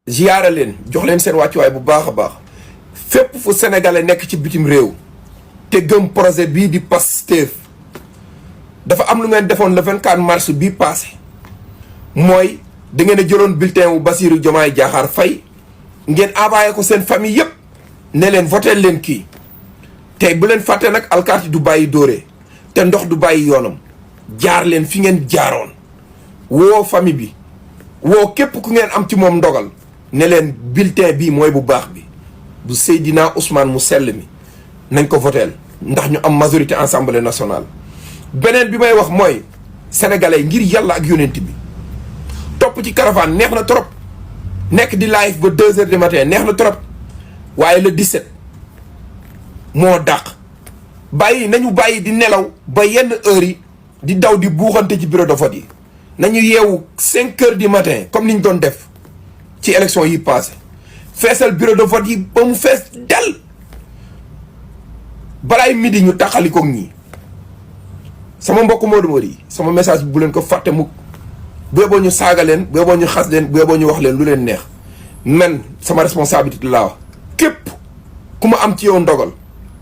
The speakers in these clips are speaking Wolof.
ziyaara leen jox leen seen wàccuwaay bu baax a baax fépp fu sénégalais nekk ci bitim réew te gëm projet bii di Pastef dafa am lu ngeen defoon le 24 mars bii passé mooy da ngeen a jëloon bulletin wu Bassirou Diomaye Diakhar Faye ngeen envoyé ko seen famille yépp ne leen voté leen kii tey bu leen fàtte nag alkaati du bàyyi dóore te ndox du bàyyi yoonam jaar leen fi ngeen jaaroon woo famille bi woo képp ku ngeen am ci moom ndogal ne leen bulletin bii mooy bu baax bi bu Seydina Ousmane mu sell mi nañ ko voteel ndax ñu am majorité assemblée nationale. beneen bi may wax mooy sénégalais ngir yàlla ak yonent bi topp ci caravane neex na trop nekk di live ba 2 heures du matin neex na trop waaye le 17 moo dàq nañu bàyyi di nelaw ba yenn heures yi di daw di buuxante ci bureau de vote yi nañu yeewu 5 heures du matin comme ni ñu doon def ci élection yi passé feesal bureau de vote yi ba mu fees del balaay midi ñu taxalikoog ñii sama mbokk Modou Modou yi sama message bi bu leen ko fàtte mukk bu yeboo ñu saaga leen bu yeboo ñu xas leen bu yeboo ñu wax leen lu leen neex man sama responsabilité laa wax képp ku ma am ci yow ndogal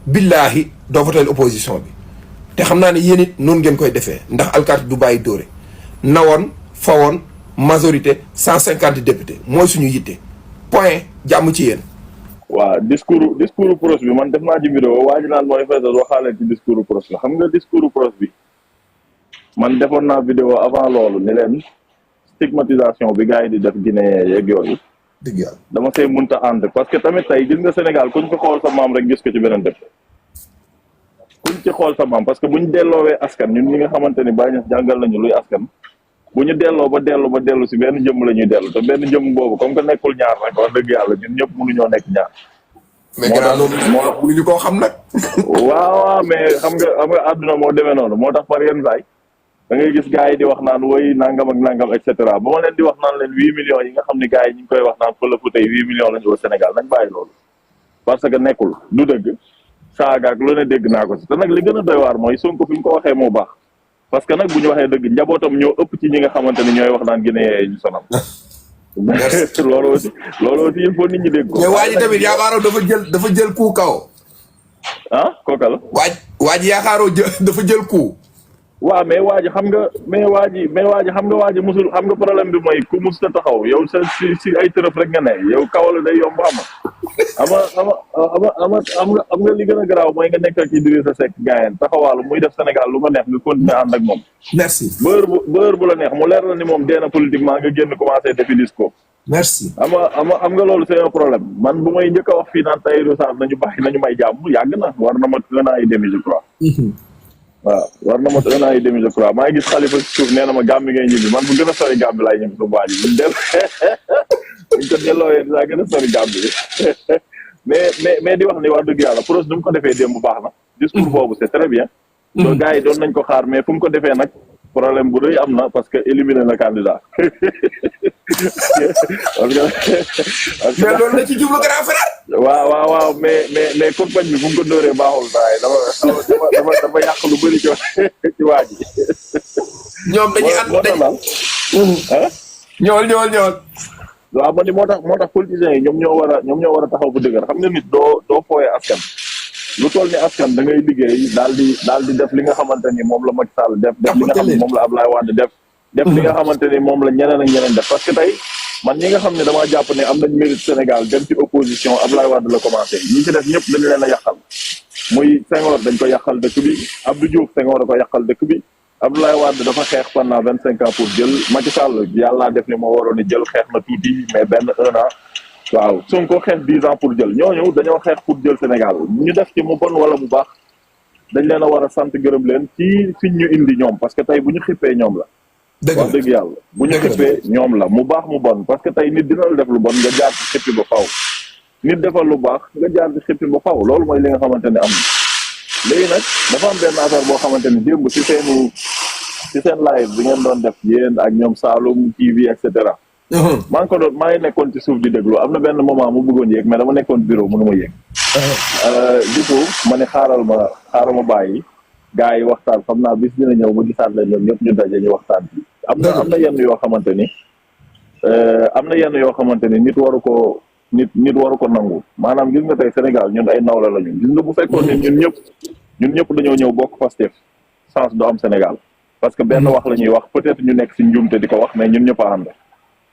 billaahi doo votel opposition bi te xam naa ne yéen it noonu ngeen koy defee ndax alkaati du bàyyi dóore nawoon fawoon majorité 150 députés mooy suñu yitte point jàmm ci yéen. waaw discours pros bi man def naa ci vidéo waa ji naan mooy feesal waxaale ci discours pros la xam nga discours pros bi man defoon naa vidéo avant loolu ni leen stigmatisation bi gars yi di def Guinée yeeg yooyu. dëgg yàlla dama see mënta ànd parce que tamit tey gis nga Sénégal kuñ ko xool sa maam rek gis ko ci beneen dëkk. kuñ ci xool sa maam parce que buñ delloowee askan ñun ñi nga xamante ni Baye Niass jàngal nañu luy askan. bu ñu delloo ba dellu si benn jëmm la ñuy dellu te benn jëmm boobu comme que nekkul ñaar nag wax dëgg yàlla ñun ñëpp mënuñoo nekk ñaar. mais gannaaw loolu mënuñu koo xam nag. waaw mais xam nga àdduna moo demee noonu moo tax par yenn saay da ngay gis gars yi di wax naan woy nangam ak nangam et cetera ba ma leen di wax naan leen 8 millions yi nga xam ne gars yi ñu ngi koy wax naan fële fu tey 8 millions lañu au Sénégal nañ bàyyi loolu. parce que nekkul du dëgg saaga ak lu ne dégg naa ko si te nag li gën a doy waar mooy Sonko fi mu ko waxee moo baax. parce que nag bu ñu waxee dëgg njabootam ñoo ëpp ci ñi nga xamante ni ñooy wax naan Guinée ñu sonal. loolu aussi il faut nit ñi dégg ko. mais waa ji tamit yaakaaroo dafa jël coup kaw. ah kooka la. waa ji yaakaaroo dafa jël coup. waaw mais waa ji xam nga waa ji musul xam nga problème bi mooy ku mus ta taxaw yow sa si ay tërëf rek nga ne yow kaw la day yomb am nga li gën a garaaw mooy nga nekk ak Idrissa Seck gaayeen taxawaalu muy def Sénégal lu ma neex nga continuer ànd ak moom. merci bër bu la neex mu leer la ni moom dee na politiquement nga génn commencé defi discours. merci am nga loolu c'est un problème man bu may njëkk a wax fii naan Tahirou Sarr nañu may jàmm yàgg na war na ma 1 an et demi je crois. waaw war na ma 1 an et demi je crois maa ngi gis Khalifa si suuf nee na ma Gambie ngay ñibbi man bu gën a sori Gambie laay ñibbi suñu waa ji buñ ko delloowee dinaa gën a sori Gambie mais di wax ni wax dëgg yàlla pros nu mu ko defee démb bu baax na discours boobu c'est très bien donc gars yi doon nañ ko xaar mais fu mu ko defee nag problème bu rëy am na parce que éliminer na candidat mais loolu la ci jublu grand frère. waaw mais campagne bi fu mu ko dóoree baaxul saa dafa yàq lu bëri ci waa ji. ñoom dañuy ànd ñëwal. waaw man ni moo tax politiciens yi ñoom ñoo war a taxaw bu dëgër xam nga nit doo fooyee askan. lu toll ni askan da ngay liggéey daal di def li nga xamante ni moom la Macky Sall def li nga xam ne moom la Abdoulaye Wade def li nga xamante ni moom la ñeneen ak ñeneen def parce que tey man ñi nga xam ne damaa jàpp ne am nañ mérite Sénégal dem ci opposition Abdoulaye Wade la commencé ñi ci def ñëpp dañu leen a yàqal muy Senghor dañ ko yàqal dëkk bi Abdou Diouf Senghor da ko yàqal dëkk bi Abdoulaye Wade dafa xeex pendant 25 ans pour jël Macky Sall yàllaa def ni moo waroon a jël xeex na tuuti mais benn 1 an waaw Sonko xeex 10 ans pour jël ñooñu dañoo xeex pour jël Sénégal ñu def ci mu bon wala mu baax dañ leen a war a sant gërëm leen ci fiñ ñu indi ñoom parce que tey bu ñu xippee ñoom la. wax dëgg yàlla bu ñu xippee ñoom la mu baax mu bon parce que tey nit dina la def lu bon nga jaar ci xippi ba faw nit defal lu baax nga jaar ci xippi ba faw loolu mooy li nga xamante ne am na léegi nag dafa am benn affaire boo xamante ni démb ci seen live bi ngeen doon def yéen ak ñoom Saloum TV et cetera. maa ngi nekkoon ci suuf di déglu am na benn moment mu bëggoon yéeg mais dama nekkoon bureau mënu ma yéeg. du coup ma ne xaaral ma bàyyi gars yi waxtaan xam naa bis dina ñëw ma gisaat leen ñoom ñëpp ñu daje ñu waxtaan bi am na yenn yoo xamante ni am na yenn yoo xamante ni nit waru ko nangu maanaam gis nga tey Sénégal ñun ay nawla la ñu gis nga bu fekkoon ne ñun ñëpp dañoo ñëw bokk Pastef sens du am Sénégal parce que benn wax la ñuy wax peut-être ñu nekk si njuumte di ko wax mais ñun ñëpp a ànd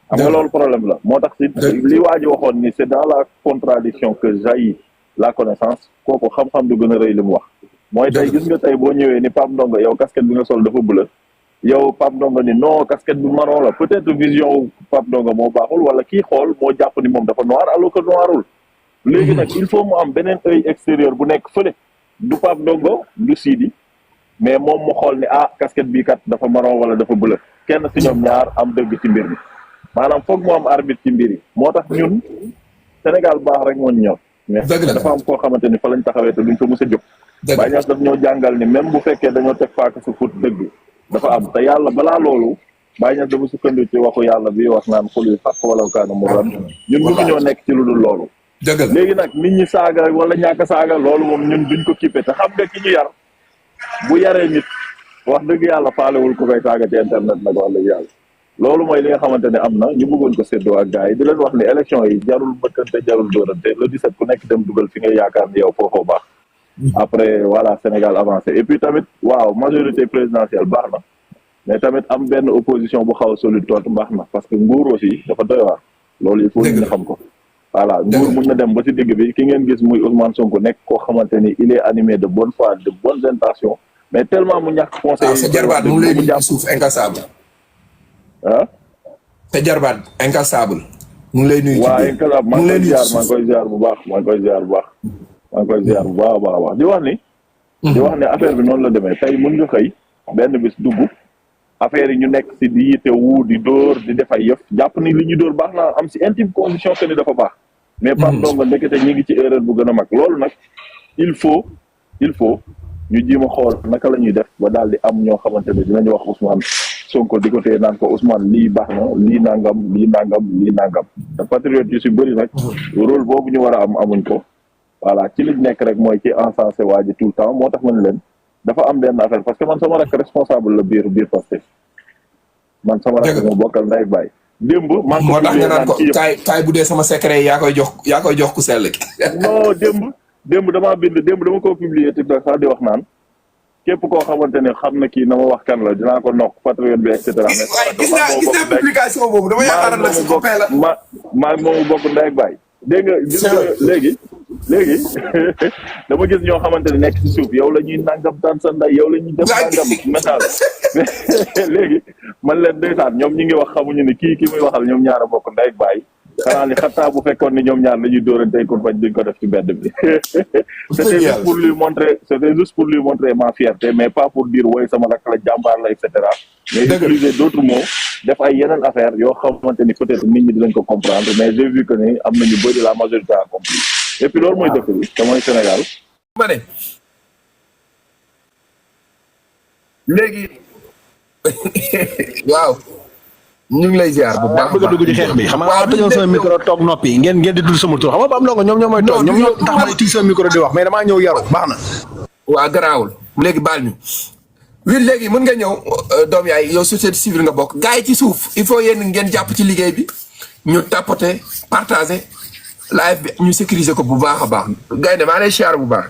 xam nga loolu problème la moo tax si li waa ji waxoon ni c'est dans la contradiction que jaillit la connaissance kooku xam-xam du gën a rëy li mu wax mooy tey gis nga tey boo ñëwee ni Pape Ndongo yow casquette bi nga sol dafa bleu yow Pape Ndongo ni non casquette bi marron la peut-être vision Pape Ndongo moo baaxul wala kii xool moo jàpp ni moom dafa noir alors que noirul léegi nag il faut mu am beneen œil extérieur bu nekk fële du Pape Ndongo du Sidi mais moom mu xool ni casquette bii kat dafa marron wala dafa bleu kenn si ñoom ñaar am dëgg ci mbir mi maanaam foog mu am arbitre ci mbir yi moo tax ñun Sénégal baax rek moo ñu ñor mais dafa am koo xamante ni fa lañ taxawee te duñ fa mës a jóg Baye Niass daf ñoo jàngal ni même bu fekkee dañoo teg faaka sa fut dëgg dafa am te yàlla balaa loolu Baye Niass dafa sukkandiku ci waxu yàlla bi wax naan xul yi xaq wala kaana mu ran ñun mënuñoo nekk ci lu dul loolu léegi nag nit ñi saaga wala ñàkk saaga loolu moom ñun duñ ko kippe te xam nga ki ñu yar bu yaree nit wax dëgg yàlla faalewul ku koy saaga ci internet nag wax dëgg yàlla loolu mooy li nga xamante ne am na ñu bëggoon ko séddoo ak gars yi di leen wax ni élection yi jarul bëkkante jarul dóorante le 17 ku nekk dem dugal fi ngay yaakaar ni yow foofoo baax après voilà Sénégal avancé et puis tamit waaw majorité présidentielle baax na mais tamit am benn opposition bu xaw a solide tontu baax na parce que nguur aussi dafa doy waar loolu il faut ñu xam ko voilà nguur mun na dem ba ci digg bi ki ngeen gis muy Ousmane Sonko nekk koo xamante ni il est animé de bonne foi de bonnes intentions mais tellement mu ñàkk conseil sa jarbaat mu lay nuyu suuf incassable sa jarbaat incassable mu ngi lay nuyu waaw incassable maa ngi koy ziar bu baax maa ngi koy ziar bu baax a baax di wax ni affaire bi noonu la demee tey mun nga xëy benn bis dugg affaire yi ñu nekk si di yite wu di dóor di def ay yëf jàpp ni li ñu dóor baax na am si intime conviction que ni dafa baax mais Pape Ndongo ndekete ñi ngi ci erreur bu gën a mag loolu nag il faut ñu jéem a xool naka la ñuy def ba daal di am ñoo xamante ne dinañu wax Ousmane Sonko di ko téye naan ko Ousmane lii baax na lii nangam te patriote yu si bëri nag rôle boobu ñu war a am amuñ ko voilà ci liñ nekk rek mooy ci encensé waa ji tout le temps moo tax ma ne leen dafa am benn affaire parce que man sama rakk responsable la biir Pastef man sama rakk moo bokkal ndey ak baay démb maa ngi ko moo tax nga naan ko kaay bu dee sama secret yaa koy jox ku sell ki non démb dama ko publier TikTok sax di wax naan képp koo xamante ne xam na kii na ma wax kan la dinaa ko nokk patriote bi et cetera mais gis naa publication boobu dama yaakaar nag si copain la maa moomu bokk ndey ak baay dégg nga gis nga léegi dama gis ñoo xamante ne nekk ci suuf yow la ñuy nangam taan sa nday yow la ñuy def nangam message léegi man leen ndeysaan ñoom ñi ngi wax xamuñu ni kii muy waxal ñoom ñaar a bokk ndey ak baay xanaa ni xataa bu fekkoon ni ñoom ñaar la ñuy dóorante ko bañ duñ ko def ci mbedd bi c'était juste pour lui montrer ma fierté mais pas pour dire woy sama rakk la jàmbaar la et cetera mais utiliser d'autres mots def ay yeneen affaire yoo xamante ni peut-être nit ñi dinañ ko comprendre mais j'ai vu que ni am nañu bëri la majorité a compris et puis loolu mooy dëkk bi te mooy Sénégal ma ne léegi waaw ñu ngi lay ziar bu baax bëgg a dugg ci xeex bi xam nga tëjoon sama micro toog noppi ngeen di dul sama tur xam nga Pape Ndongo ñoom ñoo may toog ñoom ñoo tax may tij sama micro di wax mais damaa ñëw yaru baax na waa garaawul léegi baal ñu oui léegi mën nga ñëw doom yaay yow société civile nga bokk gars yi ci suuf il faut yéen ngeen jàpp ci liggéey bi ñu tapoter partager live bi ñu sécuriser ko bu baax a baax gars yi maa lay siyaar bu baax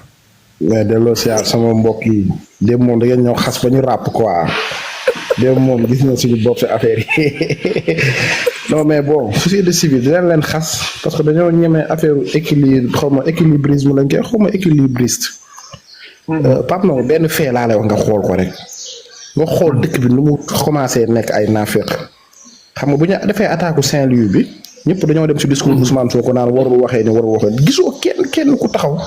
mais delloo siyaar sama mbokk yi démb moom da ngeen ñëw xas ba ñu ràpp quoi démb moom gis na suñu bopp si affaire yi non mais bon société civile dinañ leen xas parce que dañoo ñemee affaire équilibre xaw ma équilibrisme lañ koy xaw ma équilibriste Pape Ndongo benn fee laa lay wax nga xool ko rek nga xool dëkk bi nu mu commencé nekk ay naafeq xam nga bu ñu defee attaque Saint-Louis bi ñëpp dañoo dem si discours Ousmane Sonko naan warul waxee ni warul waxee gisoo kenn ku taxaw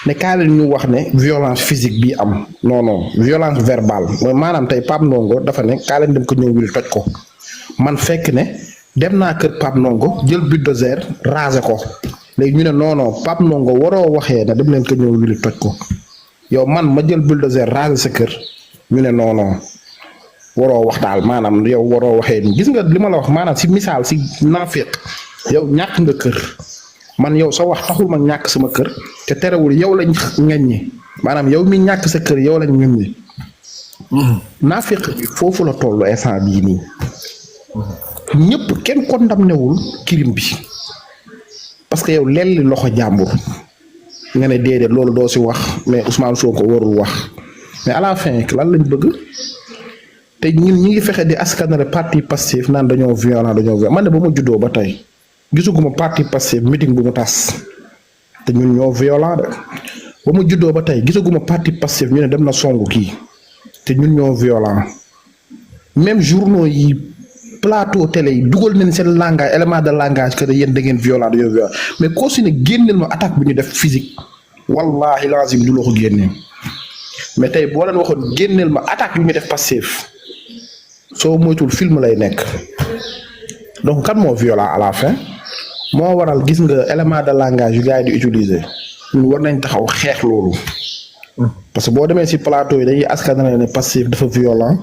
ne kaa leen ñu wax ne violence physique bi am non violence verbale mooy maanaam tey Pape Ndongo dafa ne kaa leen dem ko ñëw wil toj ko man fekk ne dem naa kër Pape Ndongo jël bulldozer raser ko léegi ñu ne non Pape Ndongo waroo waxee ne dem leen ko ñëw wil toj ko yow man ma jël bulldozer raser sa kër ñu ne non waroo wax daal maanaam yow waroo waxee ni gis nga li ma la wax maanaam si misaal si naafeq yow ñàkk nga kër man yow sa wax taxul ma ñàkk sama kër te terewul yow lañ ŋaññi maanaam yow mi ñàkk sa kër yow lañ ŋaññi naafeq bi foofu la tollu instant bii nii ñëpp kenn condamné wul crime bi parce que yow lelli loxo jàmbur nga ne déedéet loolu doo si wax mais Ousmane Sonko warul wax mais à la fin lan lañ bëgg te ñun ñi ngi fexe di askanale parti Pastef naan dañoo violent man ne ba ma juddoo ba tey gisuguma parti Pastef meeting bu mu tas te ñun ñoo violent de ba ma juddoo ba tey gisaguma parti Pastef ñu ne dem na songu kii te ñun ñoo violent même journaux yi plateau télé yi dugal nañ seen langage élément de langage que yéen da ngeen violent dañoo violent mais koo si ne génneel ma attaque bi ñu def physique wallahi lazim du la ko génneel mais tey boo leen waxoon génneel ma attaque bi ñu def Pastef soo moytul film lay nekk donc kan moo violent à la fin moo waral gis nga élément de langage yu gars yi di utiliser ñun war nañ taxaw xeex loolu parce que boo demee si plateau yi dañuy askanale ne Pastef dafa violent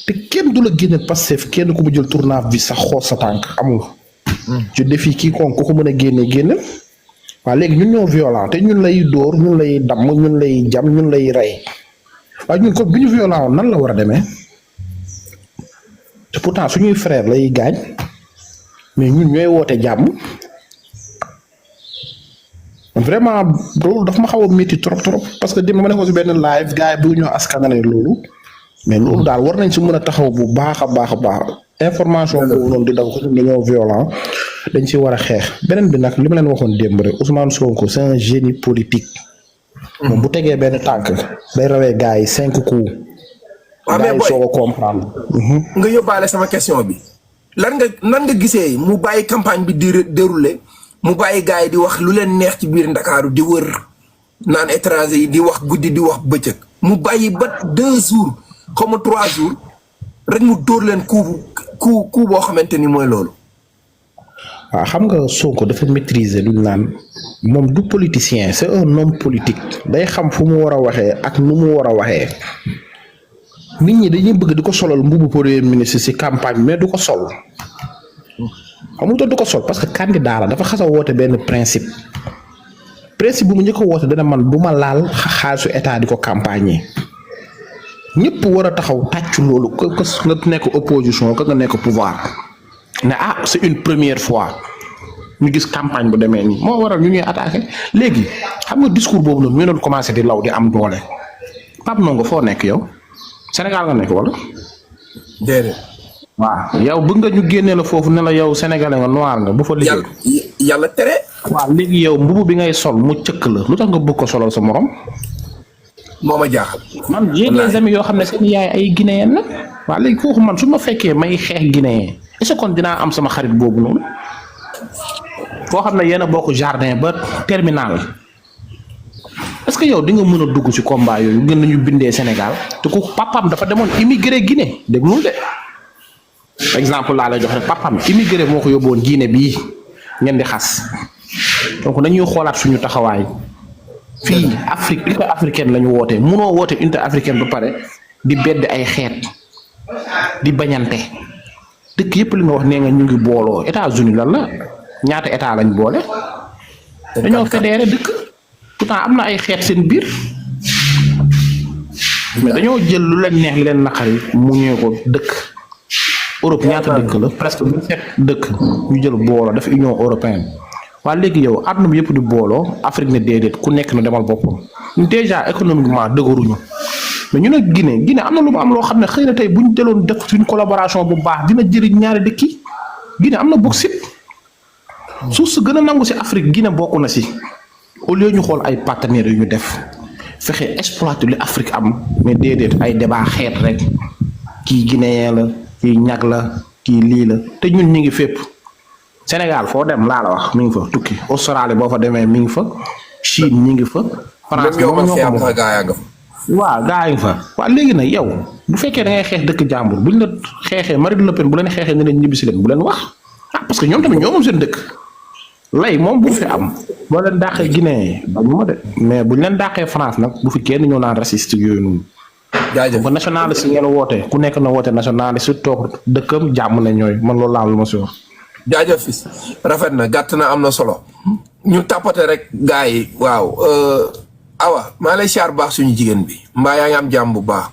te kenn du la génneel Pastef kenn ku mu jël tournave bi sax xoos sa tànk amul. je défie quiconque ku ko mën a génneel waaw léegi ñun ñoo violent te ñun lay dóor ñun lay damm ñun lay jam ñun lay rey waaye ñun ko bu ñu violent woon nan la war a demee te pourtant suñuy frère lay gaañ mais ñun ñooy woote jàmm vraiment loolu dafa ma xaw a métti trop parce que dima ma nekkoon si benn live gars yi bu ñoo askanale loolu. mais loolu daal war nañ si mën a taxaw bu baax a baax information boobu noonu di daw ko dañoo violent dañ si war a xeex beneen bi nag li ma leen waxoon démb rek Ousmane Sonko c'est un génie politique. moom bu tegee benn tànk day rawee gars yi 5 coups. waaw mais gars yi soo ko comprendre. nga yóbbaale sama question bi nan nga gisee mu bàyyi campagne bi di déroulé mu bàyyi gars yi di wax lu leen neex ci biir Ndakaaru di wër naan étranger yi di wax guddi di wax bëccëg mu bàyyi ba 2 jours. comme 3 jours rek mu dóor leen coup boo xamante ni mooy loolu. waaw xam nga Sonko dafa maîtriser lu ñu naan moom du politicien c'est un homme politique day xam fu mu war a waxee ak nu mu war a waxee nit ñi dañuy bëgg di ko solal mbubu premier ministre ci campagne mais du ko sol xam nga du ko sol parce que candidat la dafa xas a woote benn principe bu mu njëkk a woote dana man du ma laal xaalisu état di ko campagne ñëpp war a taxaw tàcc loolu que nga nekk opposition que nga nekk pouvoir ne c'est une première fois ñu gis campagne bu demee nii moo waral ñu ñuy attaqué léegi xam nga discours boobu noonu ñu doon commencé di law di am doole Pape Ndongo foo nekk yow Sénégal nga nekk wala. déedéet. waaw yow bëgg nga ñu génnee la foofu ne la yow sénégalais nga noir nga bu fa liggéey. yàlla tere. waaw léegi yow mbubu bi ngay sol mu cëkk la lu tax nga bëgg ko solal sa morom. moo ma jaaxal. man j'ai des amis yoo xam ne seen yaay ay guinéen la waaw léegi foofu man su ma fekkee may xeex guinéen est-ce que kon dinaa am sama xarit boobu noonu foo xam ne yéen a bokk jardin ba terminal est-ce que yow di nga mën a dugg ci combat yooyu gën nañu bindee Sénégal te ku papam dafa demoon immigré Guinée déglul de exemple laa lay jox rek papam immigré moo ko yóbboon Guinée bii ngeen di xas donc nañuy xoolaat suñu taxawaay. fii Afrique unité africaine la ñu wootee munoo woote unité africaine ba pare di bedd ay xeet di bañante dëkk yëpp li nga wax nee nga ñu ngi booloo États-Unis lan la ñaata état lañ boole dañoo fédéré dëkk pourtant am na ay xeet seen biir mais dañoo jël lu leen neex li leen naqari mu ñëw ko dëkk Europe ñaata dëkk la presque 27 dëkk ñu jël booloo def Union européenne. waa léegi yow àdduna bi yëpp di booloo Afrique ne déedéet ku nekk na demal boppam déjà économiquement dëgëruñu mais ñu ne Guinée am na lu mu am loo xam ne xëy na tey bu ñu jëloon def suñ collaboration bu baax dina jëriñ ñaari dëkk yi Guinée am na bauxite suuf su gën a nangu si Afrique Guinée bokk na si au lieu ñu xool ay partenaires yu ñu def fexe exploiter li Afrique am mais déedéet ay débat xeet rek kii guinéen la kii ñag la kii lii la te ñun ñu ngi fépp. Sénégal foo dem laa la wax mi ngi fa tukki Australie boo fa demee mi ngi fa Chine ñi ngi fa. France moom ñoo ko moom waaw gaa yi fa. waaw léegi nag yow bu fekkee da ngay xeex dëkk jàmbur buñ la xeexee Marine Le Pen bu leen xeexee ne leen ñibbisi leen bu leen wax parce que ñoom tamit ñoo moom seen dëkk lay moom bu fi am boo leen dàqee Guinée bañu ma de mais buñ leen dàqee France nag bu fi kenn ñëw naan raciste yooyu noonu. jaajëf ba nationaliste ngeen woote ku nekk na woote nationaliste toog dëkkam jàmm na ñooy man loolu laa lu ma si wax. jaajëf fis rafet na gàtt na am na solo ñu tàppate rek gars yi waaw awa maa lay siyaar baax suñu jigéen bi mbaa yaa ngi am jàmm bu baax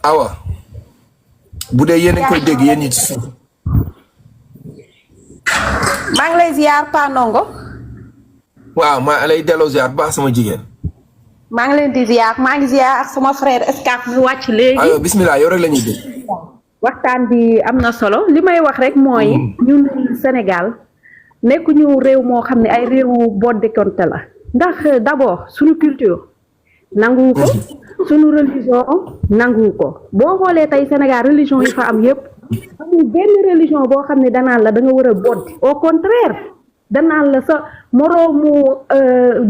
awa bu dee yéen a ngi koy dégg yéen ñi ci suuf. maa ngi lay ziar Pa Ndongo. waaw maa lay delloo ziar bu baax sama jigéen. maa ngi leen di ziar maa ngi ziar ak sama frère Escap mu wàcc léegi. aywa bismillah yow rek la ñuy dégg. waxtaan bi am na solo li may wax rek mooy. ñun Sénégal nekkuñu réew moo xam ne ay réewu boddikonte la. ndax d'abord suñu culture. nanguwu ko. suñu religion nanguwu ko boo xoolee tey Sénégal religion yi fa am yépp amul benn religion boo xam ne danaan la da nga war a boddi au contraire danaan la sa moroomu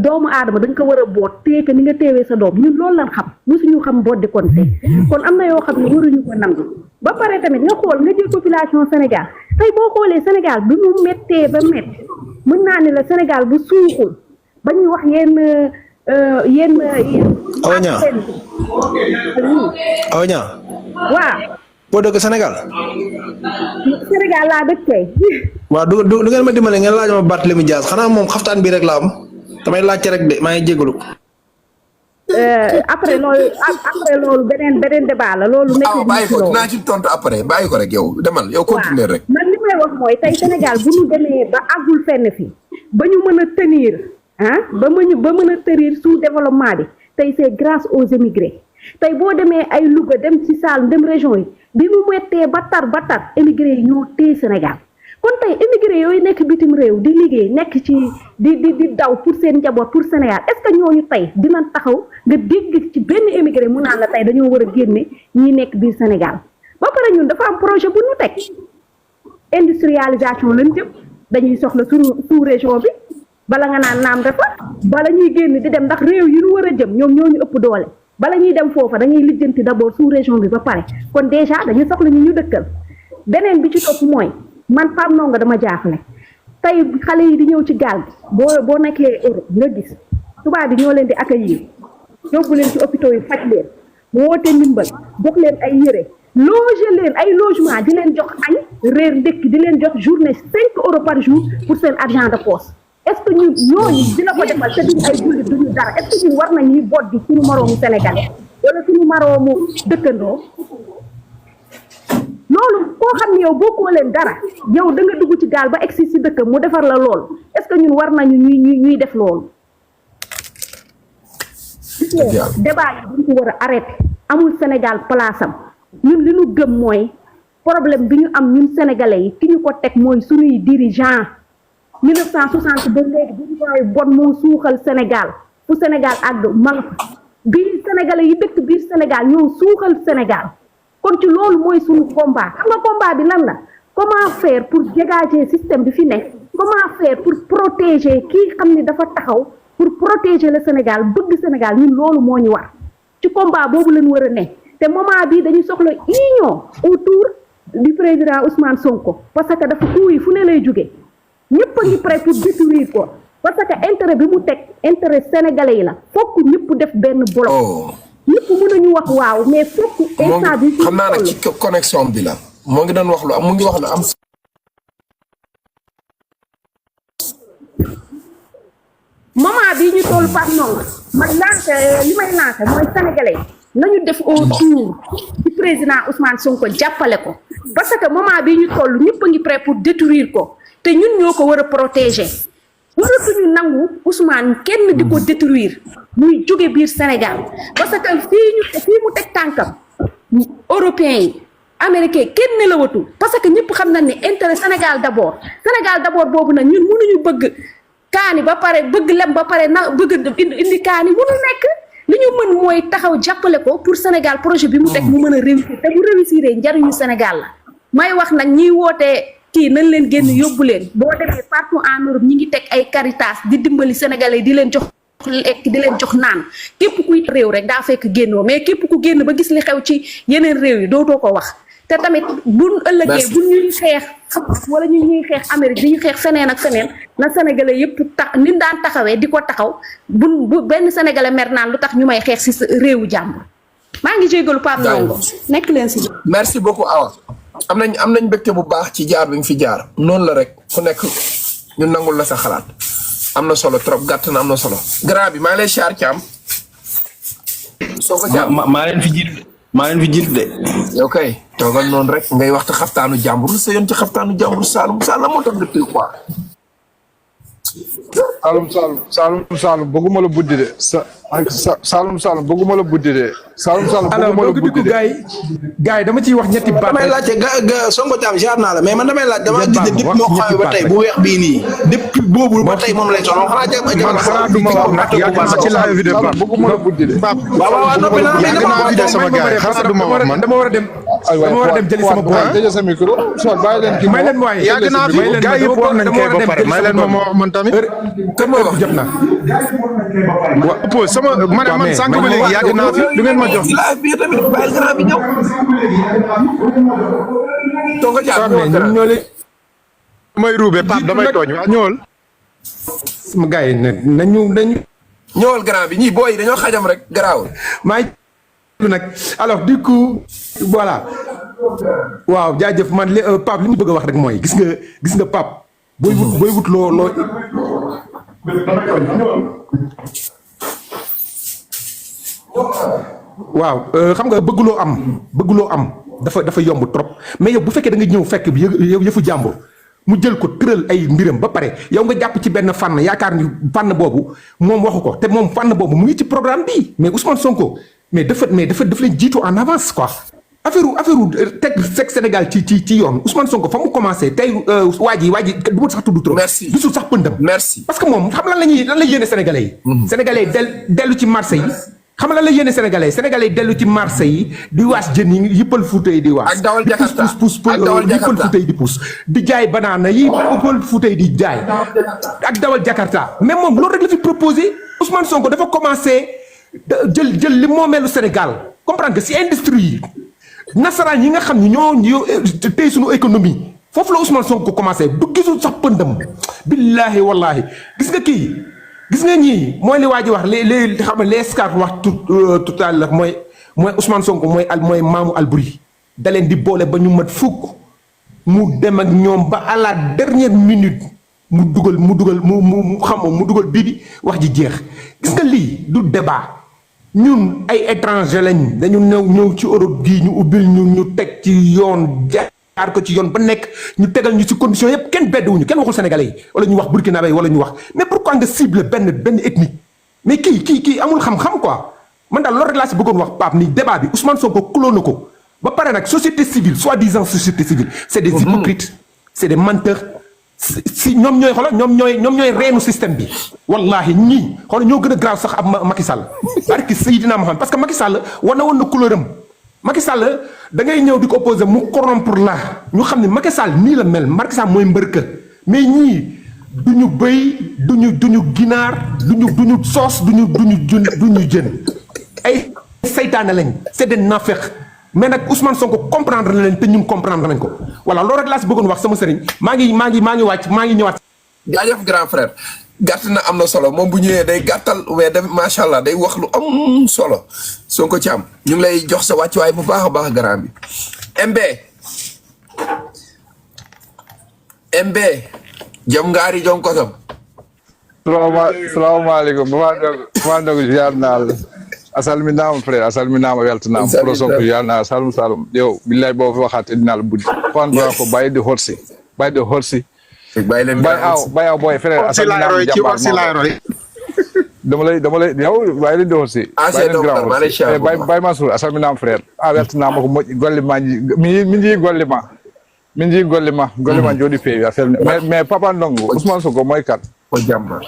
doomu aadama da nga ko war a boot téye ko ni nga téewee sa doom ñun loolu lan xam mosuñu xam boddi konte kon am na yoo xam ne waruñu ko nangu ba pare tamit nga xool nga jël population Sénégal tey boo xoolee Sénégal bi mu méttee ba métti mën naa ne la Sénégal bu suuxul ba ñuy wax yenn Awaña waaw boo dëkk Sénégal laa dëkk tey waaw du ngeen ma dimbale ngeen laaj ma Barthélémy Dias xanaa moom xaftaan bi rek la am damay laajte rek de maa ngi jégalu après loolu beneen débat la loolu nekk bàyyi ko dinaa ci tontu après bàyyi ko rek yow demal yow continuer rek man li may wax mooy tey Sénégal bu ñu demee ba àggul fenn fi ba ñu mën a tenir ba mën a tenir sous développement bi tey c'est grâce aux émigrés tey boo demee ay Louga dem ci Saloum dem région yi bi mu mettee ba tar émigré yi ñoo téye Sénégal kon tey émigré yooyu nekk bitim réew di liggéey nekk ci di daw pour seen njaboot pour Sénégal est-ce que ñooñu tey dinañ taxaw nga dégg ci benn émigré mu naan la tey dañoo war a génne ñi nekk biir Sénégal ba pare ñun dafa am projet bu ñu teg industrialisation lañ jëm dañuy soxla sous région bi bala nga naan naam dafa bala ñuy génn di dem ndax réew yi ñu war a jëm ñoom ñoo ñu ëpp doole bala ñuy dem foofa dañuy lijjanti d'abord sous région bi ba pare kon déjà dañuy soxla ñu dëkkal beneen bi ci topp mooy man Pape Ndongo dama jaaxle tey xale yi di ñëw ci gaal bi boo nekkee Europe nga gis tubaab bi ñoo leen di accueillir yóbbu leen ci hôpitaux yi faj leen woote ndimbal jox leen ay yére loger leen ay logement di leen jox añ reer ndékki di leen jox journée 5 € par jour pour seen argent de poche est-ce que ñun ñooñu dina ko defal te duñu ay jullit duñu dara est-ce que ñun war nañuy boot di suñu moroomu sénégalais wala suñu moroomu dëkkandoo loolu koo xam ne yow bokkoo leen dara yow da nga dugg ci gaal ba egsi si dëkk mu defar la loolu est-ce que ñun war nañu ñuy def loolu débat yi duñ ko war a arrêté amul Sénégal place am ñun li ñu gëm mooy problème bi ñu am ñun sénégalais yi ki ñu ko teg mooy suñuy dirigeant 1960 ba léegi bu ñu koy bon moo suuxal Sénégal fu Sénégal àgg ma nga fa biir sénégalais yi dëkk biir Sénégal ñoo suuxal Sénégal kon ci loolu mooy suñu combat xam nga combat bi lan la comment faire pour dégager système bi fi nekk comment faire pour protéger kii xam ni dafa taxaw pour protéger le Sénégal bëgg Sénégal ñun loolu moo ñu war ci combat boobu lañ war a ne te moment bi dañuy soxla union autour du président Ousmane Sonko parce que dafa kuuy fu ne lay jóge ñëpp a ngi prêt pour détruire ko parce que intérêt bi mu teg intérêt sénégalais yi la fokk ñëpp def benn bloc. ñëpp mën nañu wax waaw mais fokk instant bi xam naa nag ci connexion bi la moo ngi doon wax lu am mu ngi wax lu am. moment bii ñu toll par non man li may lancé mooy sénégalais nañu def autour ci président Ousmane Sonko jàppale ko parce que moment bii ñu toll ñëpp a ngi prêt pour détruire ko te ñun ñoo ko war a protéger waratuñu nangu Ousmane kenn di ko détruire muy jóge biir Sénégal parce que fii mu teg tànkam européens yi américains kenn ne la watul parce que ñëpp xam nañ ne intérêt Sénégal d'abord boobu nag ñun mënuñu bëgg kaani ba pare bëgg lem ba pare na bëgg indi kaani mënu nekk li ñu mën mooy taxaw jàppale ko pour Sénégal projet bi mu teg mu mën a réussir te bu réussir njariñu Sénégal la may wax nag ñiy wootee kii nañ leen génn yóbbu leen boo demee partout en Europe ñi ngi teg ay Caritas di dimbali sénégalais di leen jox lekk di leen jox naan képp kuy réew rek daa fekk génnoo mais képp ku génn ba gis li xew ci yeneen réew yi dootoo ko wax te tamit bu ëllëgee bu ñuy xeex wala ñu ñuy xeex Amérique di ñu xeex feneen ak feneen na sénégalais yëpp tax ni daan taxawee di ko taxaw bu benn sénégalais mer naan lu tax ñu may xeex si réewu jàmbur maa ngi jégalu Pape Ndongo nekk leen si. merci beaucoup Awa am nañ mbégte bu baax ci jaar bi nga fi jaar noonu la rek ku nekk ñu nangul la sa xalaat am na solo trop gàtt na am na solo grand bi maa ngi lay siyaar Thiam. soo ko Thiam maa leen fi jiitu de. yow kay. toogal noonu rek ngay waxtu xaftaanu jàmbur sa yoon ci xaftaanu jàmbur Saalum Saalum moo tax nga tëj quoi. Saalum bëgguma la buddi de Saalum bëgguma la buddi de Saalum bëgguma la buddi de gars yi dama ciy wax ñetti baat damay laajte ga Sonko Thiam ziar naa la mais man damay laaj dama gis ne depuis moo xamee ba tey bu weex bii nii depuis boobu ba tey moom lay sonal xanaa du ma wax nag yàgg naa ci live vidéo Pape bëgguma la buddi de waaw noppi naa mais yàgg naa vidéo sama gars yi xanaa du ma wax man dama war a dem jëli sama boy tëjee sa micro soit bàyyi leen ki may leen mooy yàgg naa fi gars yëpp wax nañ kay ba pare may leen ma wax man tamit kan moo wax jot na waaw sama man sànq ba léegi yàgg naa fi du ngeen ma jox live bi tamit bàyyi grand bi ñëw. Tonga Dia ñun ñoo leen may ruube Pape damay tooñ waa ñëwal sama gars yi nañu ñëwal grand bi ñii booy yi dañoo xajam rek garaawul. maa ngi nag alors du coup voilà waaw jaajëf man li Pape li mu bëgg a wax rek mooy gis nga Pape booy wut loo waaw xam nga bëgguloo am dafa yomb trop mais yow bu fekkee da nga ñëw fekk bi yëfu jàmbur mu jël ko tëral ay mbiram ba pare yow nga jàpp ci benn fànn yaakaar ni fànn boobu moom waxu ko te moom fànn boobu mu ngi ci programme bi mais Ousmane Sonko mais dafa leen jiitu en avance quoi. affaire teg fekk Sénégal ci yoon Ousmane Sonko fa mu commencé tey waa ji du ma sax tudd trop. merci gisul sax pëndam. merci parce que moom xam lan la yéene Sénégalais yi. Sénégalais yi dellu ci marché yi. xam lan la yéene Sénégalais yi dellu ci marché yi di waas jën yi yëppal Fuuta yi di waas. ak dawal Jakarta yëppal Fuuta yi di pousse di jaay banaana yi yëppal Fuuta yi di jaay ak dawal Jakarta mais moom loolu rek la fi proposé Ousmane Sonko dafa commencé jël li moomeelu Sénégal comprendre que si industrie yi. nasaraan yi nga xam ni ñoo tey suñu économie foofu la Ousmane Sonko commencé du gisul sax pëndam billaahi wallaahi gis nga ñii mooy li waa ji wax les xam nga les Scar wax tout à l'heure mooy Ousmane Sonko mooy maamu Alboury da leen di boole ba ñu mat fukk mu dem ak ñoom ba à la dernière minute mu dugal bii wax ji jeex gis nga lii du débat. ñun ay étranger lañ dañu ñëw ci Europe gii ñu ubbil ñu teg ci yoon jaar ko ci yoon ba nekk ñu tegal ñu ci condition yëpp kenn bedduwuñu kenn waxul sénégalais yi wala ñu wax burkinabé wala ñu wax mais pourquoi nga cible benn ethnique mais kii amul xam-xam quoi man daal loolu rek laa si bëggoon wax Pape ni débat bi Ousmane Sonko kuloo na ko ba pare nag société civile soi-disant société civile c'est des hypocrites c'est des menteurs si ñoom ñooy reenu système bi wallahi ñii xool ñoo gën a grave sax ab Macky Sall barki Seydina Mohamed parce que Macky Sall wane woon na couleur am Macky Sall da ngay ñëw di ko opposé mu corrompre la ñu xam ne Macky Sall nii la mel Macky Sall mooy mbërka mais ñii duñu bëy duñu ginaar duñu soos duñu jën ay saytaane lañ c'est des naafeq mais nag Ousmane Sonko comprendre na leen te ñun comprendre nañ ko voilà loolu rek laa si bëggoon wax sama sëriñ maa ngi wàcc maa ngi ñëwaat. jaajëf grand frère gàtt na am na solo moom bu ñëwee day gàttal mais dem macha allah day wax lu am solo Sonko Thiam ñu ngi lay jox sa wàccuwaay bu baax a baax grand bi. MB jam ngaari jom kosom. salaamaaleykum maa ndogu ziar naa la asalminaama frère asalminaama weltanaama pro Sonko ziar naa la salum yow billahi boo fi waxaatee dinaa la buddi kon ba ko bàyyi di horsi bàyyi aw booy frère asalminaama jàmbaar dama lay yow bàyyi leen di horsi bàyyi Mansour asalminaama frère weltanaama ko moƴƴi golle ma min jii golle ma jooɗi peewi affaire mais Papa Ndongo Ousmane Sonko mooy kan ko jàmbaar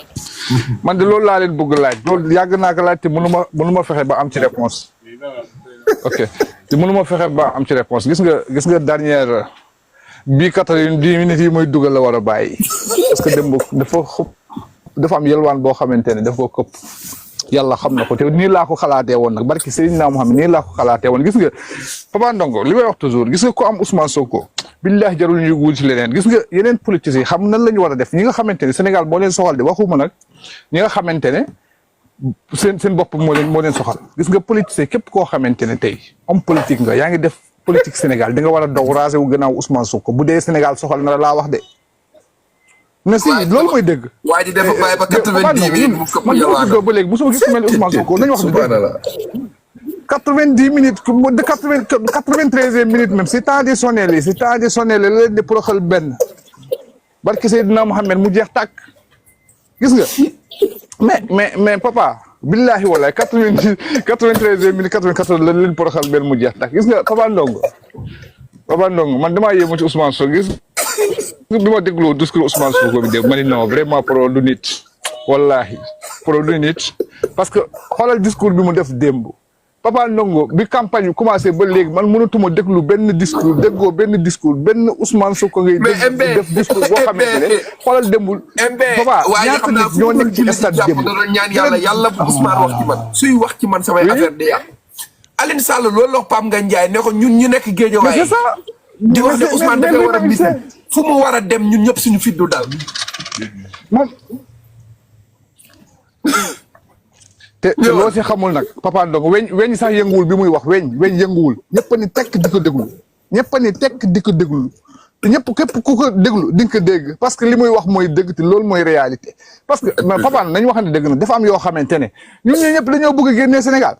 man de loolu laa leen bëgg laaj loolu yàgg naa ko laaj te mënuma fexe ba am ci réponse ok te mënuma fexe ba am ci réponse gis nga dernière bii 90 minutes yi mooy dugal la war a bàyyi parce que dem dafa am yelwaan boo xamante ne daf ko këpp yàlla xam na ko te nii laa ko xalaatee woon nag barki Seydina Mohamed nii laa ko xalaatee woon gis nga Papa Ndongo li may wax toujours gis nga ko am Ousmane Sonko billahi jarul ñu wul ci leneen gis nga yeneen politiciens yi xam nan la ñu war a def ñi nga xamante ne Sénégal moo leen soxal de waxuma nag ñi nga xamante ne seen bopp moo leen soxal gis nga politicien képp koo xamante ne tey homme politique nga yaa ngi def politique Sénégal di nga war a daw rasé wu gannaaw Ousmane Sonko bu dee Sénégal soxal na la laa wax de. mais si loolu mooy dëgg. waa ji dafa bàyyi ba 90 minutes mu këpp man ba léegi mosuma gis ku mel ni Ousmane Sonko nañu wax dëgg 90 minutes de 93 minutes même c'est temps additionnel yi c'est temps additionnel la leen di proxal benn barke Seydina Mohamed mu jeex tàkk gis nga mais papa billahi wallahi 93 minutes 94 la leen proxal benn mu jeex tàkk gis nga Papa Ndongo man damaa yéemu ci Ousmane Sonko gis bi ma déglu discours Ousmane Sonko bi dégg ma ni non vraiment pro du nit wallahi pro du nit parce que xoolal discours bi mu def démb Papa Ndongo bi campagne bi commencé ba léegi man mënatuma déglu benn discours déggoo benn Ousmane Sonko ngay def discours boo xamante ne xoolal démbul papa ñaata nit ñoo nekk ci stade démb ñaan yàlla bu Ousmane wax ci man suy wax ci man samay affaire de yàq Aline Sall loolu la Pape Ngagne Ndiaye ne ko ñun ñu nekk Guédiawaye di wax ne Ousmane dafay war a mission fu mu war a dem ñun ñëpp suñu fit du dal moom te loo si xamul nag Papa Ndongo weñ sax yënguwul bi muy wax weñ yënguwul ñëpp a ni tekk di ko déglu te ñëpp képp ku ko déglu di nga ko dégg parce que li muy wax mooy dëgg te loolu mooy réalité parce que Papa nañu wax ne dëgg nag dafa am yoo xamante ne ñun ñii ñëpp dañoo bëgg a génnee Sénégal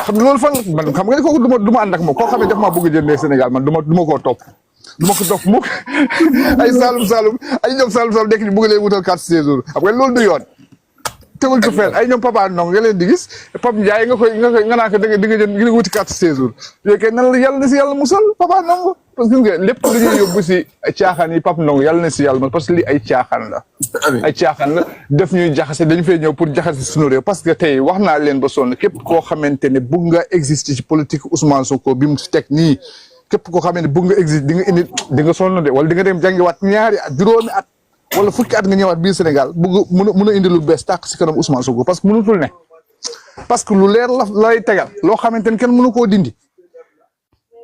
xam loolu fan man xam nga ne kooku du ma ànd ak moom koo xam ne daf maa bëgg a génnee Sénégal man du ma koo topp du ma ko topp mukk ay Saloum ay ñoom Saloum nekk ñu bëgg leen wutal 4 séjours xam nga loolu du yoon tegul ko fenn ay ñoom Papa Ndongo nga leen di gis Pape Ndiaye nga naan ko da nga wuti 4 séjours yooyu kay nan la yàlla na si yàlla musal Papa Ndongo parce que nga lépp lu ñuy yóbbu si caaxaan yi Pape Ndongo yàlla na si yàlla musal parce que lii ay caaxaan la def ñuy jaxase dañu fay ñëw pour jaxase suñu réew parce que tey wax naa leen ba sonn képp koo xamante ne bëgg nga exister ci politique Ousmane Sonko bi mu si teg nii képp koo xamante ne bëgg nga exister di nga sonn de wala di nga dem jàngiwaat ñaari at juróomi at wala fukki at nga ñëwaat biir Sénégal bëgg mun a indi lu bees tàq si kanam Ousmane Sonko parce que mënutul ne parce que lu leer la lay tegal loo xamante ne kenn mënu koo dindi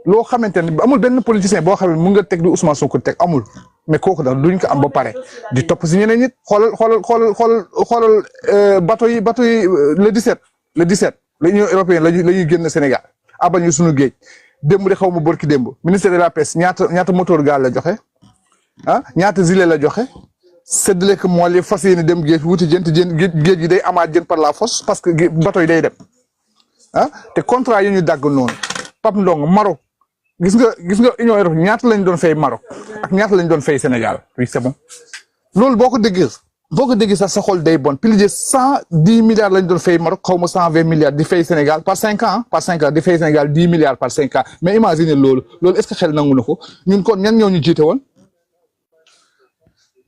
loo xamante ne amul benn politicien boo xam ne mun nga teg di Ousmane Sonko teg amul mais kooku daal duñ ko am ba pare di topp si ñeneen nit xoolal bateau yi le 17 l'Union européenne la ñuy génn Sénégal abañu suñu géej démb de xaw ma borki démb ministère de la pêche ñaata moteur gaal la joxe ñaata gilet la joxe séddale ko moo li fas yéene dem géej wuti jën géej gi day amaat jën par la force parce que bateau yi day dem te contrat yi ñu dagg noonu Pape Ndongo Maroc gis nga Union européenne ñaata lañ doon fay Maroc ak ñaata lañ doon fay Sénégal oui c'est bon loolu boo ko déggee sax sa xol day bon plus de 110 milliards lañ doon fay Maroc xaw ma 120 milliards di fay Sénégal par 5 ans di fay Sénégal 10 milliards par 5 ans mais imaginez loolu est-ce que xel nangu na ko ñun kon ñan ñoo ñu jiite woon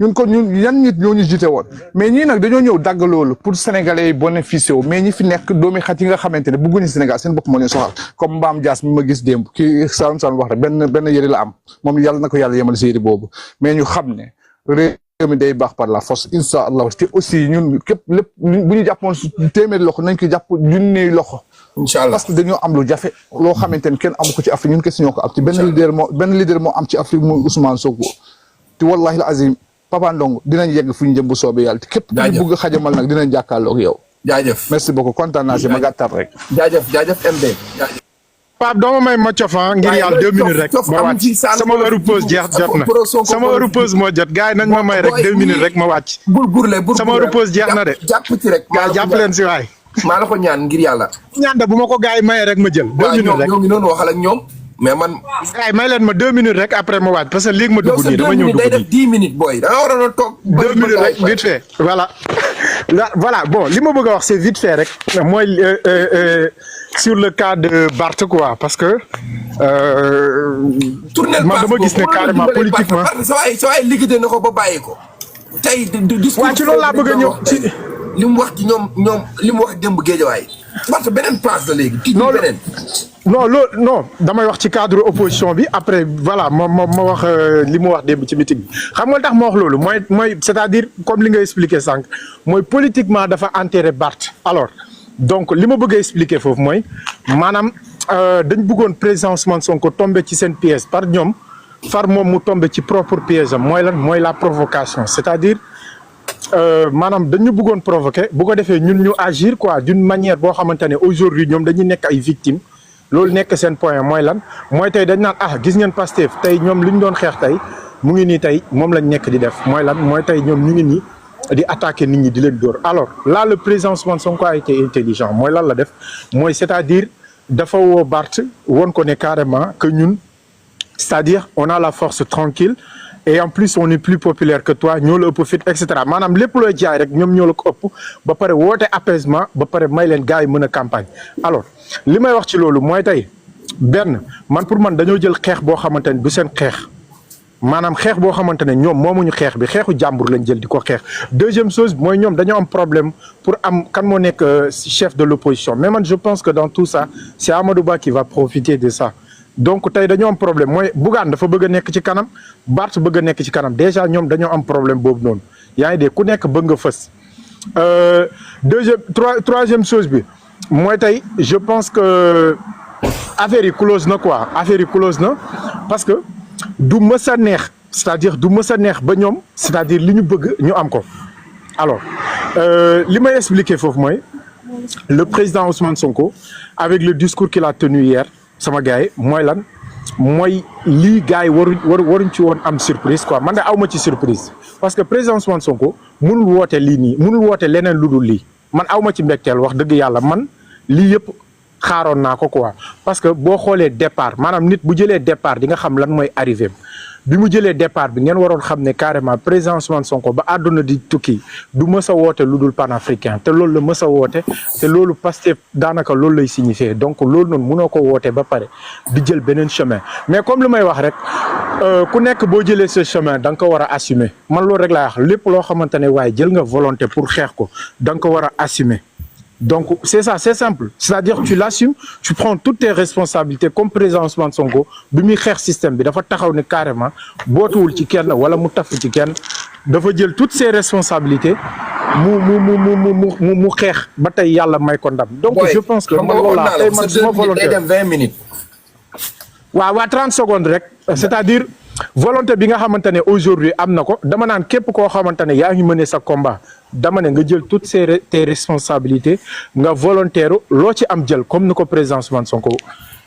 yan nit ñoo ñu jiite woon mais ñii nag dañoo ñëw dagg loolu pour sénégalais yi bénéficier wu mais ñi fi nekk doomi xat yi nga xamante ne bëgguñu Sénégal seen bopp moo leen soxal comme Mbaam Dias mi ma gis démb kii Saloum wax rek benn yëri la am moom yàlla na ko yàlla yemal si yëri boobu mais ñu xam ne réew mi day baax par la force incha allah te aussi ñun képp lépp bu ñu jàppoon téeméeri loxo nañ ko jàpp junniy loxo incha allah parce que dañoo am lu jafe loo xamante ne kenn amu ko ci Afrique ñun kese ñoo ko am ci benn leader moo am ci Afrique muy Ousmane Sonko te wallahi la azim Papa Ndongo dinañ yegg fu ñu jëm bu soobee yàlla te képp ku ñu bëgg a xajamal nag dinañ jàkkaarloo ak yow. jaajëf merci beaucoup kontaan naa si ma gàttal rek. jaajëf MD. Pape doo ma may ma cofan ngir yàlla 2 minutes rek ma wàcc sama heure pause jot na sama heure pause moo jot gars yi nañ ma may rek 2 minutes rek ma wàcc. sama heure pause jeex na de. jàpp ci rek gaa jàpp leen si waay. maa la ko ñaan ngir yàlla. ñaan da bu ma ko gars yi mayee rek ma jël. 2 minutes rek ñoo ngi noonu waxal ak ñoom. mais man. gars yi may leen ma 2 minutes rek après ma wàcc parce que léegi ma dugg nii dama ñëw dugg nii. day def 10 minutes booy da nga waroon a toog. 2 minutes rek vite fait voilà bon li ma bëgg a wax c'est vite fait rek mooy sur le cas de Barth quoi parce que. man dama gis ne carrément politiquement. sa waay liggéey na ko ba bàyyi ko. tey waaw ci loolu laa bëgg a ñëw ci. li mu wax ci ñoom li mu wax démb Guédiawaye. Barth beneen place la léegi. beneen. non damay wax ci cadre opposition bi après voilà ma wax li mu wax démb ci meeting bi xam nga tax ma wax loolu mooy c'est-à-dire comme li nga expliqué sànq mooy politiquement dafa enterré Barth alors donc li ma bëgg a expliquer foofu mooy maanaam dañ bëggoon président Ousmane Sonko tombé ci seen piège par ñoom far moom mu tombé ci propre piège am mooy la provocation c'est-à-dire maanaam dañu bëggoon provoquer bu ko defee ñun ñu agir quoi d'une manière boo xamante ne aujourd'hui ñoom dañuy nekk ay victimes loolu nekk seen point mooy lan mooy tey dañ naan gis ngeen Pastef tey ñoom li ñu doon xeex tey mu ngi nii tey moom lañ nekk di def mooy lan mooy tey ñoom ñu ngi nii di attaquer nit ñi di leen dóor alors là le président Ousmane Sonko a été intelligent mooy lan la def mooy c'est-à-dire dafa woo Barth woon ko ne carrément que ñun c'est-à-dire on a la force tranquille et en plus on est plus populaire que toi ñoo la ëpp fit et cetera maanaam lépp looy jaay rek ñoom ñoo la ko ëpp ba pare woote apaisement ba pare may leen gars yi mën a campagne alors li may wax ci loolu mooy tey benn man pour man dañoo jël xeex boo xamante ne du seen xeex maanaam xeex boo xamante ne ñoom moomuñu xeex bi xeexu jàmbur lañ jël di ko xeex deuxième chose mooy ñoom dañoo am problème pour am kan moo nekk chef de l'opposition mais man je pense que dans tout ça c'est Amadou Ba qui va profiter de ça donc tey dañoo am problème mooy Bougane dafa bëgg a nekk ci kanam Barth bëgg a nekk ci kanam déjà ñoom dañoo am problème boobu noonu yaa ngi dégg ku nekk bëgg nga fës troisième chose bi mooy tey je pense que affaire yi close na quoi affaire yi close na parce que du mës a neex c'est-à-dire du mës a neex ba ñoom c'est-à-dire li ñu bëgg ñu am ko alors li may expliquer foofu mooy le président Ousmane Sonko avec le discours qu'il a tenu hier sama gars yi mooy lan mooy lii gars yi waruñ ci woon am surprise quoi man de awma ci surprise parce que président Ousmane Sonko mënul woote lii nii mënul woote leneen lu dul lii man awma ci mbégteel wax dëgg yàlla man lii yëpp xaaroon naa ko quoi parce que boo xoolee départ maanaam nit bu jëlee départ di nga xam lan mooy arrivé bi mu jëlee départ bi ngeen waroon xam ne carrément président Ousmane Sonko ba àdduna di tukki du mës a woote lu dul panafricain te loolu la mës a woote te loolu Pastef daanaka loolu lay signifier donc loolu noonu mënoo ko woote ba pare di jël beneen chemin mais comme li may wax rek ku nekk boo jëlee ce chemin da nga ko war a assumer man loolu rek laay wax lépp loo xamante ne waaye jël nga volonté pour xeex ko da nga ko war a assumer. Donc, c'est ça, c'est simple. C'est-à-dire tu l'assumes, tu prends toutes tes responsabilités comme président Ousmane Sonko, bi muy xeex système bi dafa taxaw ne carrément bootuwul ci kenn wala mu tafu ci kenn dafa jël toutes ses responsabilités mu xeex ba tey yàlla may ko ndam. Donc je pense que man loolu laa tey man suma volonté dem 20 minutes. waaw 30 secondes rek c'est-à-dire volonté bi nga xamante ne aujourd'hui am na ko dama naan képp koo xamante ne yaa ngi mené sa combat dama ne nga jël toutes tes responsabilités nga volontaire loo ci am jël comme ni ko président Ousmane Sonko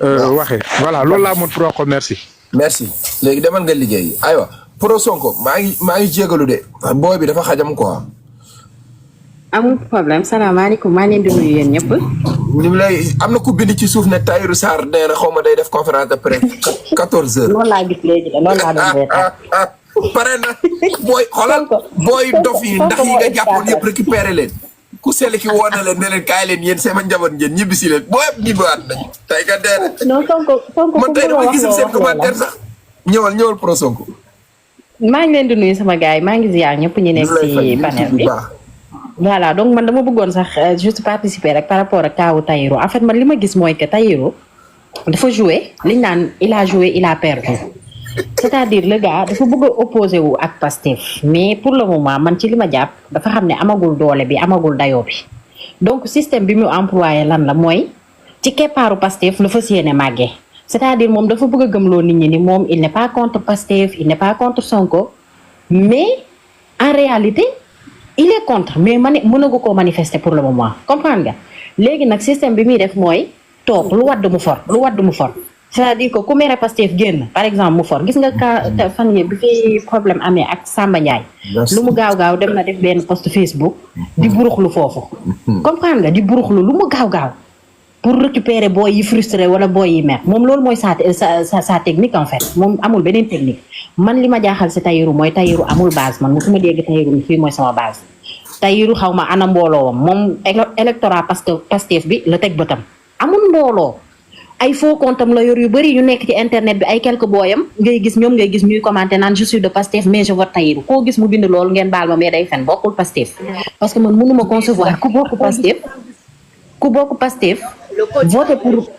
waxee voilà loolu laa mën pour wax ko merci. merci léegi demal nga liggéey aywa pro Sonko maa ngi jégalu de booy bi dafa xajam quoi. amul problème salaamaaleykum maa ngi leen di nuyu yéen ñëpp. ñu ngi lay am na ku bind ci suuf ne Tahirou Sarr nee na xaw ma day def conférence de presse 14h. loolu laa gis léegi de loolu laa doon reetaan. pare na booy xoolal booy dof yi ndax yi nga jàppoon yëpp récupéré leen ku sell ki woo na leen ne leen kaay leen yéen sama njaboot ngeen ñibbisi leen boo yëpp ñibbiwaat nañu tey nga dee na. non Sonko man tey dama gisul seen commentaire sax ñëwal pro Sonko. maa ngi leen di nuyu sama gars yi maa ngi ziar ñëpp ñu nekk ci panel bi. voilà donc man dama bëggoon sax juste participer rek par rapport ak kaawu Tahirou en fait man li ma gis mooy que Tahirou dafa joué liñ naan il a joué il a perdu c'est-à-dire le gars dafa bëgg a opposé wu ak Pastef mais pour le moment man ci li ma jàpp dafa xam ne amagul doole bi amagul dayoo bi donc système bi mu employé lan la mooy ci keppaaru Pastef la fas yéene màggee c'est-à-dire moom dafa bëgg a gëmloo nit ñi ni moom il n'est pas contre Pastef il n'est pas contre Sonko mais en réalité il est contre mais mënagu koo manifester pour le moment comprendre nga léegi nag système bi muy def mooy toog lu wadd mu for c'est-à-dire que ku mere Pastef génn par exemple mu for gis nga ka fan yii bi fi problème amee ak Samba Ndiaye lu mu gaaw dem na def benn post Facebook di buruxlu foofu comprendre nga di buruxlu lu mu gaaw pour récupérer booy yi frustré wala booy yi mer moom loolu mooy sa technique en fait moom amul beneen technique man li ma jaaxal si Tahirou mooy Tahirou amul base man musuma dégg Tahirou ni fii mooy sama base Tahirou xaw ma ana mbooloowam moom électorat parce que Pastef bi la teg bëtam amul mbooloo ay faux comptam la yor yu bëri yu nekk ci internet bi ay quelques booyam ngay gis ñuy commenter naan je suis de Pastef mais je vote Tahirou koo gis mu bind loolu ngeen baal ma mais day fen bokkul Pastef parce que man mënuma concevoir ku bokk Pastef voté pour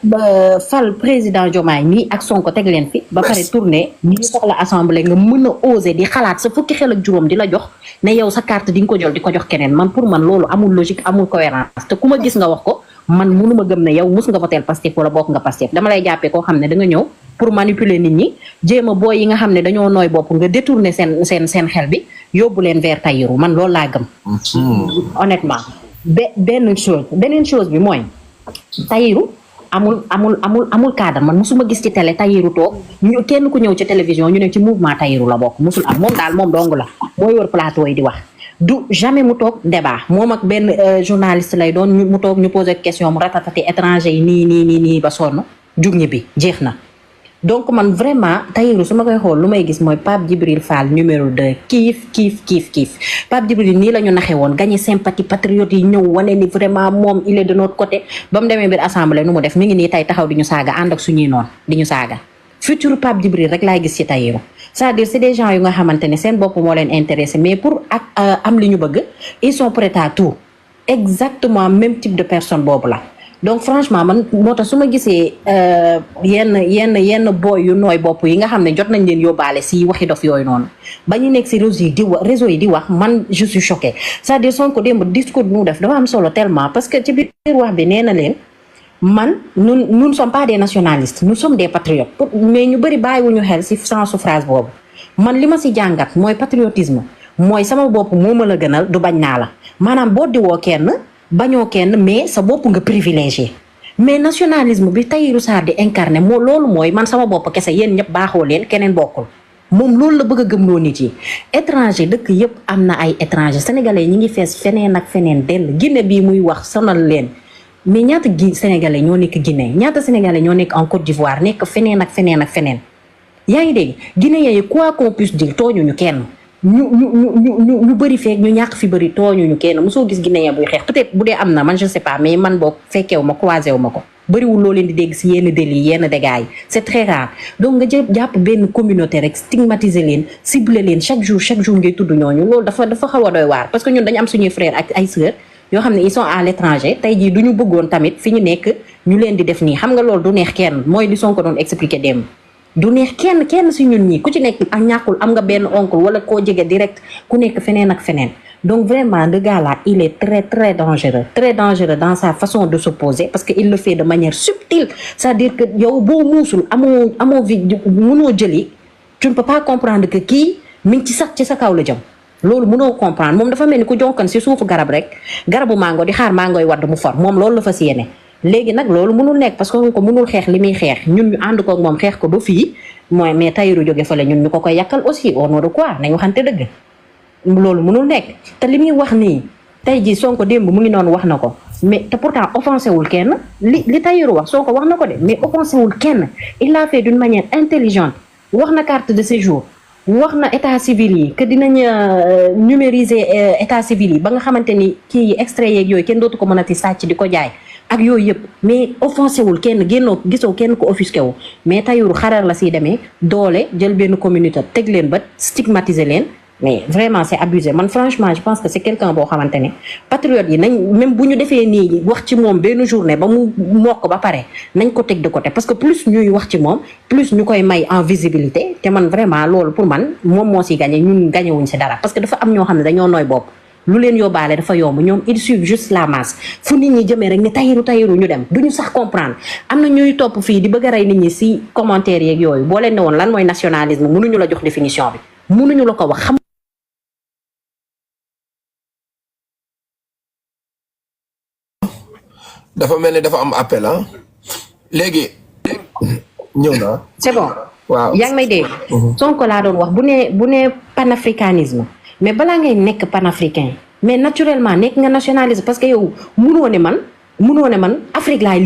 fal président Diomaye nii ak Sonko teg leen fi ba pare tourné ñi soxla assemblée nga mën a oser di xalaat sa fukki xel ak juróom di la jox ne yow sa carte di nga ko jël di ko jox keneen man pour man loolu amul logique amul cohérence te ku ma gis nga wax ko man mënuma gëm ne yow mus nga voté Pastef wala bokk nga Pastef dama lay jàppee koo xam ne da nga ñëw pour manipuler nit ñi jéem a booy yi nga xam ne dañoo nooy bopp nga détourner seen xel bi yóbbu leen vers Tahirou man loolu laa gëm honnêtement beneen chose bi mooy Tahirou amul cadre man musuma gis ci télé Tahirou toog ñu kenn ku ñëw ci télévision ñu ne ci mouvement Tahirou la bokk musul am moom daal moom dong la mooy wër plateau yi di wax du jamais mu toog débat moom ak benn journaliste lay doon mu toog ñu poser question mu ratatati étranger yi nii ba sonn jug ñi bi jeex na. donc man vraiment Tahirou su ma koy xool lu may gis mooy Pape Djibril Fall numéro 2 kiif Pape Djibril nii la ñu naxe woon gagné sympathie patriote yi ñëw wane ni vraiment moom il est de notre côté ba mu demee biir assemblée nu mu def mi ngi nii tey taxaw di ñu saaga ànd ak suñuy noon di ñu saaga futur Pape Djibril rek laay gis ci Tahirou c'est-à-dire c'est des gens yu nga xamante ne seen bopp moo leen intéressé mais pour ak am li ñu bëgg ils sont prêts à tout exactement même type de personne boobu la. donc franchement man moo tax su ma gisee yenn boy yu nooy bopp yi nga xam ne jot nañ leen yóbbaale si waxi dof yooyu noonu ba ñu nekk si réseau yi di wax man je suis choquée c'est-à-dire Sonko démb discours bi mu def dafa am solo tellement parce que ci biir wax bi nee na leen man nous ne sommes pas des nationalistes nous sommes des patriotes mais ñu bëri bàyyiwuñu xel si sens phrase boobu man li ma si jàngat mooy patriotisme mooy sama bopp moo ma la gënal du bañ naa la maanaam boo diwoo kenn bañoo kenn mais sa bopp nga privilégié mais nationalisme bi Tahirou Sarr di incarné moo loolu mooy man sama bopp kese yéen ñëpp baaxoo leen keneen bokkul moom loolu la bëgg a gëmloo nit yi étranger dëkk yëpp am na ay étranger sénégalais ñi ngi fees feneen ak feneen dell Guinée bii muy wax sonal leen mais ñaata sénégalais ñoo nekk Guinée ñaata sénégalais ñoo nekk en Côte d'Ivoire nekk feneen ak feneen yaa ngi dégg Guinéens yi quoi qu'on puisse dire tooñuñu kenn ñu bëri feek ñu ñàkk fi bëri tooñuñu kenn mosoo gis Guinéen buy xeex peut-être bu dee am na man je sais pas mais man boog fekkeewu ma croisé wu ma ko bëriwul loo leen di dégg si yenn délits yenn dégâts yi c'est très rare donc nga jàpp benn communauté rek stigmatiser leen cibler leen chaque jour ngay tudd ñooñu loolu dafa xaw a doy waar parce que ñun dañu am suñuy frères ak ay sœurs yoo xam ne ils sont à l'étranger tey jii du ñu bëggoon tamit fi ñu nekk ñu leen di def nii xam nga loolu du neex kenn mooy li Sonko doon expliquer démb du neex kenn si ñun ñii ku ci nekk ak ñàkkul am nga benn oncle wala koo jege direct ku nekk feneen ak feneen donc vraiment le gars là il est très dangereux dans sa façon de s'opposer parce que il le fait de manière subtile c'est-à-dire que yow boo muusul amoo vi mënoo jëli tu ne peux pas comprendre que kii mi ngi ci sa kaw la jëm loolu mënoo comprendre moom dafa mel ni ku jonkan si suufu garab rek garabu mango di xaar mangoy wadd mu for moom loolu la fas yéene léegi nag loolu mënul nekk parce que ko mënul xeex li muy xeex ñun ñu ànd ko ak moom xeex ko ba fii mooy mais Tahirou jóge fële ñun ñu ko koy yàkkal aussi au nom de quoi nañ waxante dëgg loolu mënul nekk te li muy wax nii tey jii Sonko démb mu ngi noonu wax na ko mais te pourtant offensé wul kenn li Tahirou wax Sonko wax na ko de mais offensé wul kenn il l'a fait d'une manière intelligente wax na carte de séjour wax na état civil yi que dinañ numériser état civil yi ba nga xamante ni kii extrait yeeg yooyu kenn dootu ko mënati sàcc di ko jaay ak yooyu yëpp mais offensé wul kenn gisoo kenn ko offusqué wu mais Tahirou xarar la siy demee doole jël benn communauté teg leen ba stigmatiser leen mais vraiment c'est abusé man franchement je pense que c'est quelqu'un boo xamante ne patriote yi nañ même bu ñu defee nii wax ci moom benn journée ba mu mokk ba pare nañ ko teg de côté parce que plus ñuy wax ci moom plus ñu koy may en visibilité te man vraiment loolu pour man moom moo si gagné ñun gagné wuñ si dara parce que dafa am ñoo xam ne dañoo nooy bopp lu leen yóbbaale dafa yomb ñoom ils suivent juste la masse fu nit ñi jëmee rek ne Tahirou ñu dem duñu sax comprendre am na ñuy topp fii di bëgg a rey nit ñi si commentaire yeeg yooyu boo leen ne woon lan mooy nationalisme mënuñu la jox définition bi mënuñu la ko wax dafa mel ni dafa am appel ah léegi ñëw na c'est bon waaw yaa ngi may dégg Sonko laa doon wax bu ne panafricanisme mais balaa ngay nekk panafricain mais naturellement nekk nga nationaliste parce que yow munoo ne man Afrique laay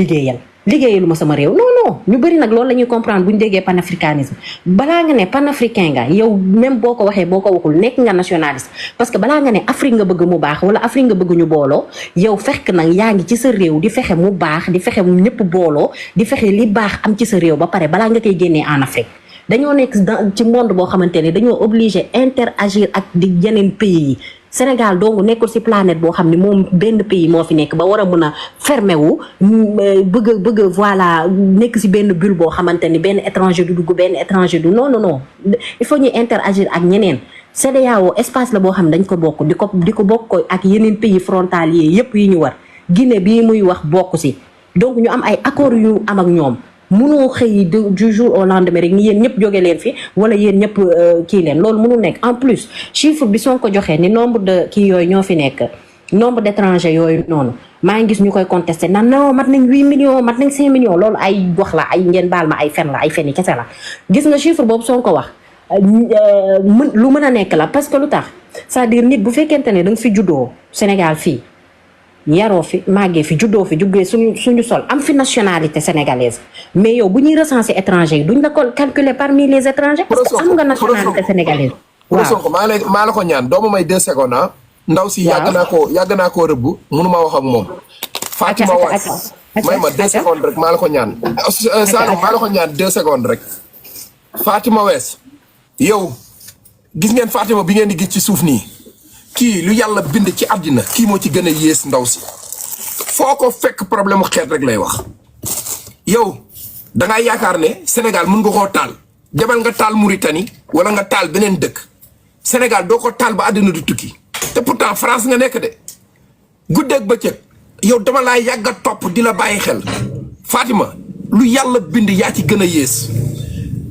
liggéeyalu ma sama réew non ñu bëri nag loolu la ñuy comprendre bu ñu déggee panafricanisme balaa nga ne panafricain nga yow même boo ko waxee boo ko waxul nekk nga nationaliste parce que balaa nga ne Afrique nga bëgg mu baax wala Afrique nga bëgg ñu booloo yow fekk nag yaa ngi ci sa réew di fexe mu baax di fexe mu ñëpp booloo di fexe li baax am ci sa réew ba pare balaa nga koy génnee en Afrique dañoo nekk ci monde boo xamante ne dañoo obligé interagir ak di yeneen pays yi Sénégal donc nekkul ci planète boo xam ne moom benn pays moo fi nekk ba war a mën a fermé wu bëgg voilà nekk ci benn bulle boo xamante ni benn étranger du dugg benn étranger du non il faut ñuy interagir ak ñeneen CEDEAO espace la boo xam ne dañ ko bokk di ko bokk ak yeneen pays frontaliers yépp yi ñu war Guinée bii muy wax bokk ci donc ñu am ay accords yu am ak ñoom mënoo xëy du jour au lendemain rek ni yéen ñëpp jóge leen fi wala yéen ñëpp kii leen loolu mënul nekk en plus chiffre bi soo ko joxee ni nombre de kii yooyu ñoo fi nekk nombre d'étrangers yooyu noonu maa ngi gis ñu koy contesté nan non mat nañ 8 millions mat nañ 5 millions loolu ay wax la ay ngeen baal ma ay fen la ay fen yi kese la gis nga chiffre boobu soo ko wax lu mën a nekk la parce que lu tax c'est-à-dire nit bu fekkente ne da nga fi juddoo Sénégal fii yaroo fi màggee fi juddoo fi juggee suñu sol am fi nationalité sénégalaise mais yow bu ñuy recenser étranger yi duñ la ko calculer parmi les étrangers parce que am nga nationalité sénégalaise. waaw Sonko maa la ko ñaan doo ma may 2 secondes ah. ndaw si yàgg naa koo rëbb mënuma wax ak moom. Fatima Wass may ma 2 secondes rek maa la ko ñaan. Saloum maa la ko ñaan 2 secondes rek. Fatima Wass yow gis ngeen Fatima bi ngeen di gis ci suuf nii kii lu yàlla bind ci àddina kii moo ci gën a yées ndaw si foo ko fekk problème mu xeet rek lay wax. yow da ngaa yaakaar ne Sénégal mën nga koo taal demal nga taal Mauritanie wala nga taal beneen dëkk Sénégal doo ko taal ba àddina du tukki te pourtant France nga nekk de guddeeg bëccëg yow dama laa yàgg a topp di la bàyyi xel Fatima lu yàlla bind yaa ci gën a yées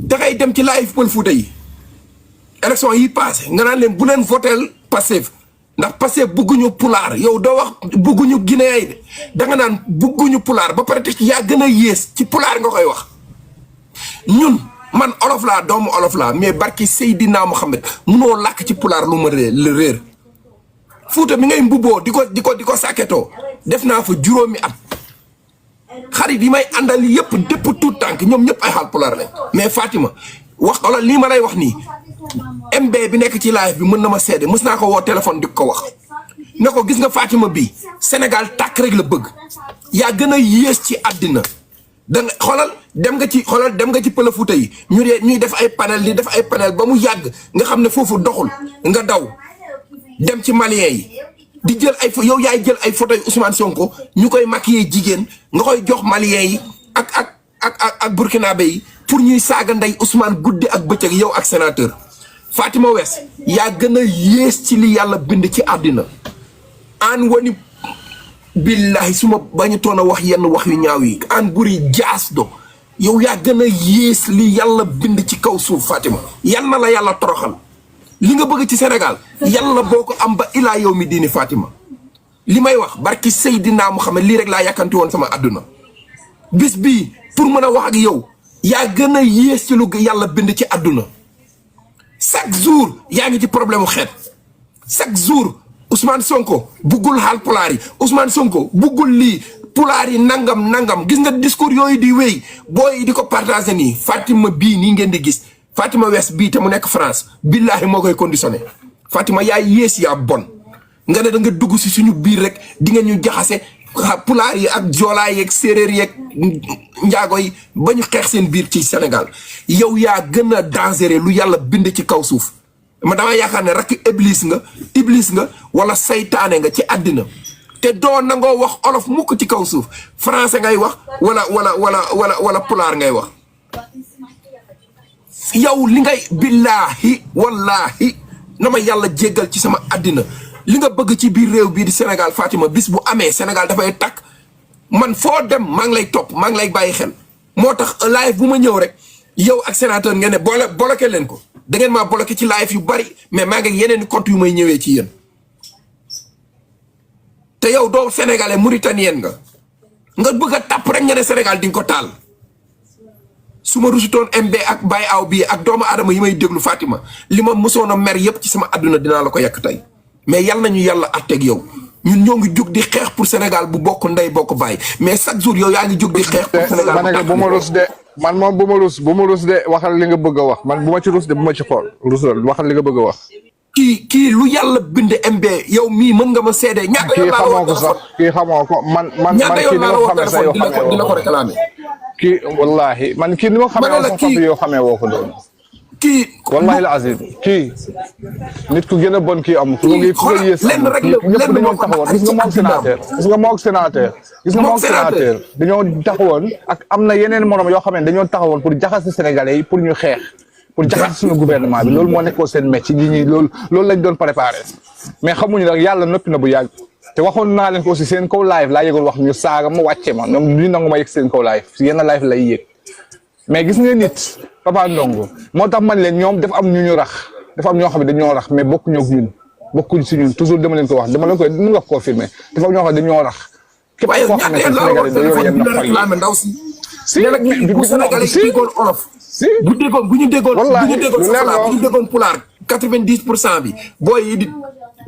da ngay dem ci live Pël Fuuta yi élection yi passé nga naan leen bu leen voteel Pastef ndax Pastef bugguñu pulaar yow doo wax bugguñu Guinée de da nga naan bugguñu pulaar ba pare te yaa gën a yées ci pulaar nga koy wax ñun man olof laa doomu olof laa mais barki Seydina Mohamed munoo làkk ci pulaar lu ma réer Fuuta mi ngay mbubboo di ko sàkketoo def naa fa juróomi at xarit yi may àndal yëpp dépp tout tànk ñoom ñëpp ay xaal pulaar lañ mais Fatima wax wala lii ma lay wax nii MB bi nekk ci live bi mën na ma seede mës naa ko woo téléphone di ko wax ne ko gis nga Fatima bii Sénégal tàkk rek la bëgg yaa gën a yées ci àddina da nga dem nga ci Pël Fuuta yi ñuy def ay panel di def ay panel ba mu yàgg nga xam ne foofu doxul nga daw dem ci malien yi di jël ay yow yaay jël ay photo yu Ousmane Sonko ñu koy maquiller jigéen nga koy jox malien yi ak burkinabé yi pour ñuy saaga ndey Ousmane guddi ak bëccëg yow ak sénateur Fatima Wass yaa gën a yées ci li yàlla bind ci àddina aan wani billahi su ma bañu toon a wax yenn wax yu ñaaw yi aan buri jaas do yow yaa gën a yées li yàlla bind ci kaw suuf Fatima yal na la yàlla toroxal li nga bëgg ci Sénégal yàlla boo ko am ba ilaa yow mi diini Fatima li may wax barki Seydina Muhammad lii rek laa yàkkanti woon sama àdduna bis bii pour mën a wax ak yow yaa gën a yées ci lu yàlla bind ci àdduna chaque jour yaa ngi ci problème mu xeet chaque jour Ousmane Sonko buggul xaal pulaar yi Ousmane Sonko buggul lii pulaar yi nangam gis nga discours yooyu di wéy booy di ko partagé nii Fatima bii nii ngeen di gis Fatima Wass bii te mu nekk France billahi moo koy conditionné Fatima yaa yées yaa bon nga ne da nga dugg si suñu biir rek di nga ñu jaxase pulaar yi ak joolaa yeeg séeréer yeeg njaago yi ba ñu xeex seen biir ci Sénégal yow yaa gën a dangereux lu yàlla bind ci kaw suuf ma dama yaakaar ne rakk iblis nga wala saytaane nga ci àddina te doo nangoo wax olof mukk ci kaw suuf français ngay wax wala pulaar ngay wax yow li ngay billaahi wallaahi na ma yàlla jéggal ci sama àddina li nga bëgg ci biir réew bii di Sénégal Fatima bis bu amee Sénégal dafay takk man foo dem maa ngi lay topp maa ngi lay bàyyi xel moo tax live bu ma ñëw rek yow ak sénateur ngeen ne bloqué leen ko da ngeen maa bloqué ci live yu bari mais maa ngi yeneen compte yu may ñëwee ci yéen te yow doo sénégalais mauritanien nga bëgg a tàpp rek nga ne Sénégal di nga ko taal su ma rusutoon MB ak Baye Aw bii ak doomu aadama yi may déglu Fatima li ma mësoon a mer yëpp ci sama àdduna dinaa la ko yàq tey mais yal nañu yàlla àtteeg yow ñun ñoo ngi jóg di xeex pour Sénégal bu bokk ndey bokk baay mais chaque jour yow yaa ngi jóg di xeex pour Sénégal ma ne bu ma rus de man moom bu ma rus de waxal li nga bëgg a wax man bu ma ci rus de bu ma ci xool rusal waxal li nga bëgg a wax kii lu yàlla bind MB yow mii mën nga ma seede ñaata yoon laa xamoo ko sax kii xamoo ko man kii ni ma xamee sax yow xamee dina ko réclamer kii wallahi man kii ni ma xamee woon sax yow xamee woo ko doon kii wallahi la azim kii nit ku gën a bon kii am ku nga yées lenn rek ñëpp dañoo taxawoon gis nga mook sénateur dañoo taxawoon ak am na yeneen morom yoo xam ne dañoo taxawoon pour jaxase sénégalais yi pour ñu xeex pour jaxase suñu gouvernement bi loolu moo nekkoon seen métier ñi ñi loolu lañ doon préparé mais xamuñu nag yàlla noppi na bu yàgg te waxoon naa leen ko aussi seen kaw live laa yëgoon wax ñu saaga ma wàcce ma ñoom ñu nangu ma yëg seen kaw live yenn live lay yëg mais gis nga nit Papa Ndongo moo tax man leen ñoom dafa am ñu rax dafa am ñoo xam ne dañoo rax mais bokkuñu ak ñun bokkuñ si ñun toujours dama leen ko wax dama leen koy mën nga confirmer dafa am ñoo xam ne dañoo rax képp koo xam ne Sénégalais da yor yenn xol yi Si, ne la kii bu Sénégalais yi déggoon olof. si bu ñu déggoon Wallaahi, bu ñu déggoon lu leer Fapal la bu ñu déggoon pulaar 90% bi booy yi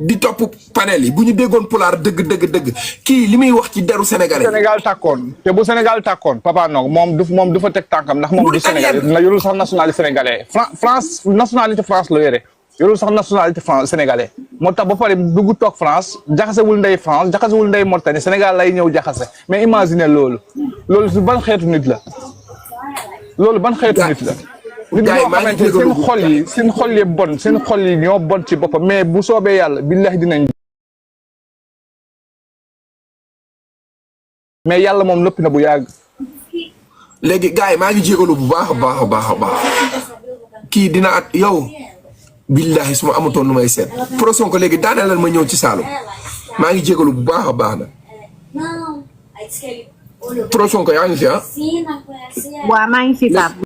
di topp panel yi bu ñu déggoon pulaar dëgg kii li muy wax ci deru Sénégalais. Sénégal tàkkoon te bu Sénégal tàkkoon Papa Ndong moom du fa teg tànkam ndax moom du Sénégalais na yorul sax nationalité sénégalais France nationalité France la yore yorul sax nationalité sénégalais moo tax ba pare dugg toog France jaxasewul ndey France jaxasewul ndey Mauritanie Sénégal lay ñëw jaxase mais imaginez loolu ban xeetu nit la loolu ban xeetu nit la. nit ñoo xamante seen xol yi bon seen xol yi ñoo bon ci boppam mais bu soobee yàlla billahi dinañ. mais yàlla moom lëpp na bu yàgg. léegi gars yi maa ngi jégalu bu baax a baax kii dina at yow billahi su ma amatoon nu may seet Pro Sonko léegi daaneel ma ñëw ci Saalum maa ngi jégalu bu baax a baax nag Pro Sonko yaa ngi fi ah. waaw maa ngi fi Pape